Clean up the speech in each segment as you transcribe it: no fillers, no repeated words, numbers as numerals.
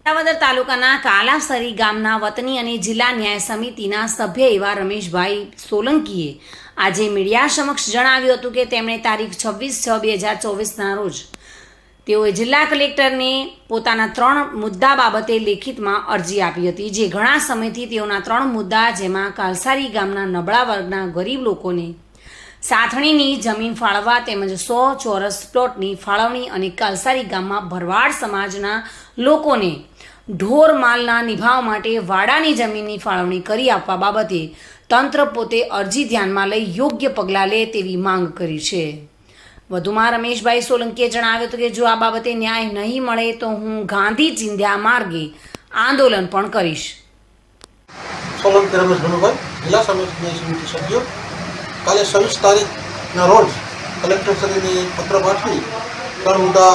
વિસાવદર તાલુકાના કાલાસરી ગામના વતની અને જિલ્લા ન્યાય સમિતિના સભ્ય એવા રમેશભાઈ સોલંકીએ આજે મીડિયા સમક્ષ જણાવ્યું હતું કે તેમણે તારીખ 26/6/2024ના રોજ તેઓએ જિલ્લા કલેક્ટરને પોતાના 3 મુદ્દા બાબતે લેખિતમાં અરજી આપી હતી, જે ઘણા સમયથી તેઓના 3 મુદ્દા, જેમાં કાલસારી ગામના નબળા વર્ગના ગરીબ લોકોને સાથણીની જમીન ફાળવવા તેમજ 100 ચોરસ પ્લોટની ફાળવણી અને કાલસારી ગામમાં ભરવાડ સમાજના લોકોને ઢોર માલના નિભાવ માટે વાડાની જમીનની ફાળવણી કરી આપવા બાબતે તંત્ર પોતે અરજી ધ્યાનમાં લઈ યોગ્ય પગલાં લે તેવી માંગ કરી છે. વધુમાં રમેશભાઈ સોલંકીએ જણાવ્યું હતું કે જો આ બાબતે ન્યાય નહીં મળે તો હું ગાંધી ચિંધ્યા માર્ગે આંદોલન પણ કરીશ. સોલંકી રમેશ ભનુભાઈ, જિલ્લા સમિતિ સભ્ય. કાલે 26 તારીખના રોજ કલેક્ટર શ્રીને પત્ર પાઠવી 3 મુદ્દા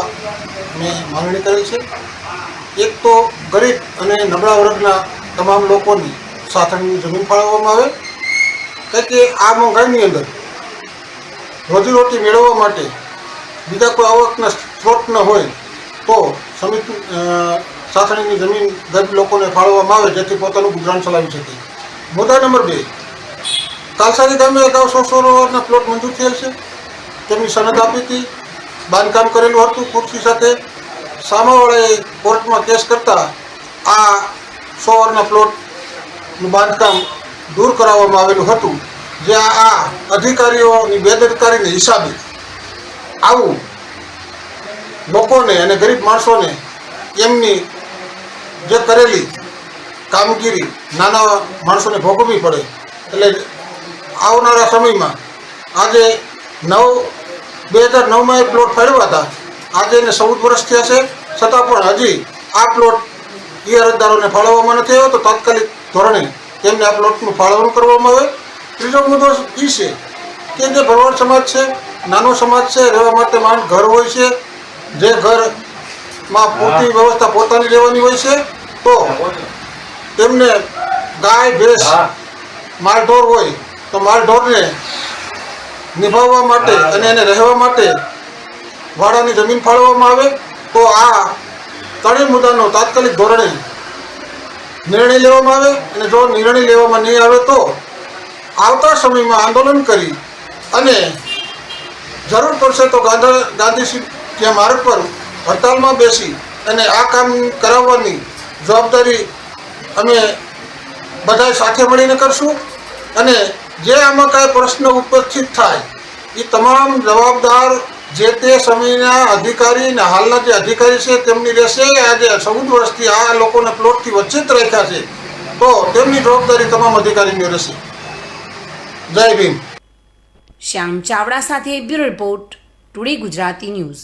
મેં માંગણી કરી છે. એક તો ગરીબ અને નબળા વર્ગના તમામ લોકોની સાથણીની જમીન ફાળવવામાં આવે, કારણ કે આ મોંઘાઈની અંદર રોજીરોટી મેળવવા માટે બીજા કોઈ આવકના સ્ત્રોત ન હોય તો સમિતિ સાથણીની જમીન ગરીબ લોકોને ફાળવવામાં આવે, જેથી પોતાનું ગુજરાન ચલાવી શકે. મુદ્દા નંબર 2, કાલસારી ગામે અગાઉ 100 પ્લોટ મંજૂર થયેલ છે. તેમની સનદ આપી હતી, બાંધકામ કરેલું હતું ખુરશી સાથે. સામાવાળાએ કોર્ટમાં કેસ કરતા આ 100 પ્લોટનું બાંધકામ દૂર કરાવવામાં આવેલું હતું, જે આ અધિકારીઓની બેદરકારીને હિસાબે આવું લોકોને અને ગરીબ માણસોને એમની જે કરેલી કામગીરી નાના માણસોને ભોગવવી પડે. એટલે આવનારા સમયમાં આજે 2009માં એ પ્લોટ ફાળવ્યા હતા, આજે એને 14 વર્ષ થયા છે, છતાં પણ હજી આ પ્લોટ એ અરજદારોને ફાળવવામાં નથી આવ્યો, તો તાત્કાલિક ધોરણે તેમને આ પ્લોટનું ફાળવણું કરવામાં આવે. ત્રીજો મુદ્દો એ છે કે જે ભરવાડ સમાજ છે, નાનો સમાજ છે, રહેવા માટે માંડ ઘર હોય છે, જે ઘરમાં પૂરતી વ્યવસ્થા પોતાની રહેવાની હોય છે, તો તેમને ગાય ભેંસ માલઢોર હોય તો માલઢોરને નિભાવવા માટે અને એને રહેવા માટે વાડાની જમીન ફાળવવામાં આવે. તો આ 3 મુદ્દાનો તાત્કાલિક ધોરણે નિર્ણય લેવામાં આવે, અને જો નિર્ણય લેવામાં નહીં આવે તો આવતા સમયમાં આંદોલન કરી અને જરૂર પડશે તો ગાંધી ત્યાં માર્ગ પર હડતાલમાં બેસી અને આ કામ કરાવવાની જવાબદારી અમે બધા સાથે મળીને કરશું. અને જે આમાં કાંઈ પ્રશ્ન ઉપસ્થિત થાય એ તમામ જવાબદાર જે તે સમયના અધિકારી અને હાલના જે અધિકારી છે તેમની રહેશે. આજે 14 વર્ષથી આ લોકોને પ્લોટથી વંચિત રાખ્યા છે, તો તેમની જવાબદારી તમામ અધિકારીની રહેશે. જય ભીમ. શ્યામ ચાવડા સાથે bureau report, today Gujarati news.